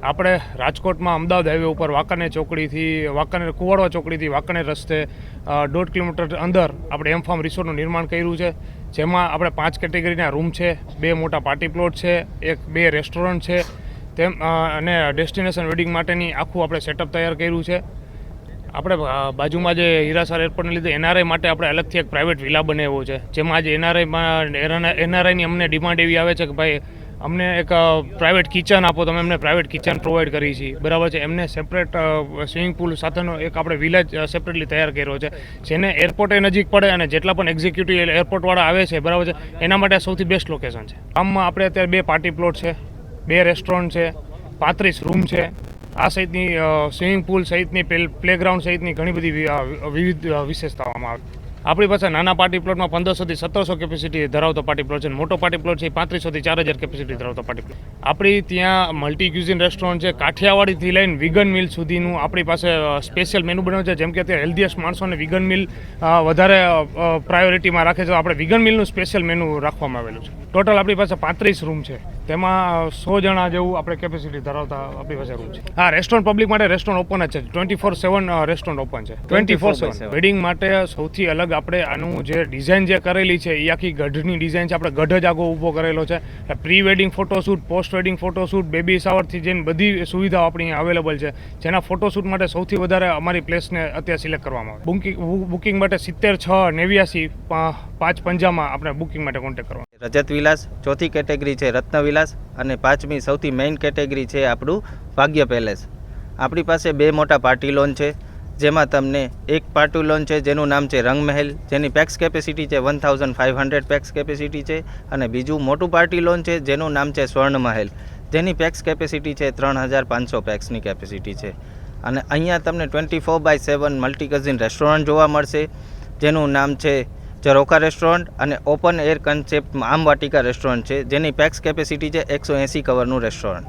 આપણે રાજકોટમાં અમદાવાદ હાઈવે ઉપર વાંકાનેર ચોકડીથી કુવાડવા ચોકડીથી વાંકાનેર રસ્તે 1.5 કિલોમીટર અંદર આપણે એમ ફાર્મ રિસોર્ટનું નિર્માણ કર્યું છે, જેમાં આપણે 5 કેટેગરીના રૂમ છે, 2 મોટા પાર્ટી પ્લોટ છે, 2 રેસ્ટોરન્ટ છે, અને ડેસ્ટિનેશન વેડિંગ માટેની આખું આપણે સેટઅપ તૈયાર કર્યું છે. આપણે બાજુમાં જે હીરાસર એરપોર્ટને લીધે એનઆરઆઈ માટે આપણે અલગથી એક પ્રાઇવેટ વિલા બનાવ્યો છે, જેમાં આજે એનઆરઆઈની અમને ડિમાન્ડ એવી આવે છે કે ભાઈ અમને એક પ્રાઇવેટ કિચન આપો, તમે એમને પ્રાઇવેટ કિચન પ્રોવાઈડ કરી છે, બરાબર છે. એમને સેપરેટ સ્વિમિંગ પુલ સાથેનો એક આપણે વિલેજ સેપરેટલી તૈયાર કર્યો છે, જેને એરપોર્ટે નજીક પડે અને જેટલા પણ એક્ઝિક્યુટિવ એરપોર્ટવાળા આવે છે, બરાબર છે, એના માટે સૌથી બેસ્ટ લોકેશન છે. ગામમાં આપણે અત્યારે 2 પાર્ટી પ્લોટ છે, 2 રેસ્ટોરન્ટ છે, 35 રૂમ છે, આ સહિતની સ્વિમિંગ પુલ સહિતની પ્લેગ્રાઉન્ડ સહિતની ઘણી બધી વિવિધ વિશેષતાઓમાં આવે. આપણી પાસે નાના પાર્ટી પ્લોટમાં 1500 થી 1700 કેપેસિટી ધરાવતો પાર્ટી પ્લોટ છે, મોટો પાર્ટી પ્લોટ છે 3500 થી 4000 કેપેસિટી ધરાવતો પાર્ટી પ્લોટ. આપણી ત્યાં મલ્ટી ક્યુઝિન રેસ્ટોરન્ટ છે, કાઠિયાવાડીથી લઈને વિગન મિલ સુધીનું આપણી પાસે સ્પેશિયલ મેનુ બનાવ્યું છે. જેમ કે અત્યારે હેલ્ધીએસ્ટ માણસોને વિગન મિલ વધારે પ્રાયોરિટીમાં રાખે છે, આપણે વિગન મિલનું સ્પેશિયલ મેનુ રાખવામાં આવેલું છે. ટોટલ આપણી પાસે 35 રૂમ છે, તેમાં 100 જણા જેવું આપણે કેપેસિટી ધરાવતા આપણી પાસે રૂમ છે. હા, રેસ્ટોરન્ટ પબ્લિક માટે રેસ્ટોરન્ટ ઓપન જ છે, 24/7 રેસ્ટોરન્ટ ઓપન છે, 24/7. વેડિંગ માટે સૌથી અલગ આપણે આનું જે ડિઝાઇન જે કરેલી છે એ આખી ગઢની ડિઝાઇન છે. આપણે ગઢ જ આગો ઊભો કરેલો છે. Pre wedding photoshoot, post wedding photoshoot, baby શાવરથી જઈને બધી સુવિધાઓ આપણી અહીંયા અવેલેબલ છે, જેના ફોટોશૂટ માટે સૌથી વધારે અમારી પ્લેસને અત્યારે સિલેક્ટ કરવામાં આવે. બુકિંગ માટે 76 689 550 આપણે બુકિંગ માટે કોન્ટેક્ટ કરવાનો. રજત વિલાસ, ચોથી કેટેગરી છે રત્ન વિલાસ, અને 5મી સૌથી મેઇન કેટેગરી છે આપણું ભાગ્ય પેલેસ. આપણી પાસે 2 મોટા પાર્ટી લોન છે, જેમાં તમને એક પાર્ટી લોન છે જેનું નામ છે રંગમહેલ, જેની પેક્સ કેપેસિટી છે 1500 પેક્સ કેપેસિટી છે, અને બીજું મોટું પાર્ટી લોન છે જેનું નામ છે સ્વર્ણમહેલ, જેની પેક્સ કેપેસિટી છે 3500 પેક્સની કેપેસિટી છે. અને અહીંયા તમને 24/7 મલ્ટી કઝિન રેસ્ટોરન્ટ જોવા મળશે, જેનું નામ છે ઝરોખા રેસ્ટોરન્ટ, અને ઓપન એર કન્સેપ્ટ આમ વાટિકા રેસ્ટોરન્ટ છે, જેની પેક્સ કેપેસિટી છે 180 કવરનું રેસ્ટોરન્ટ.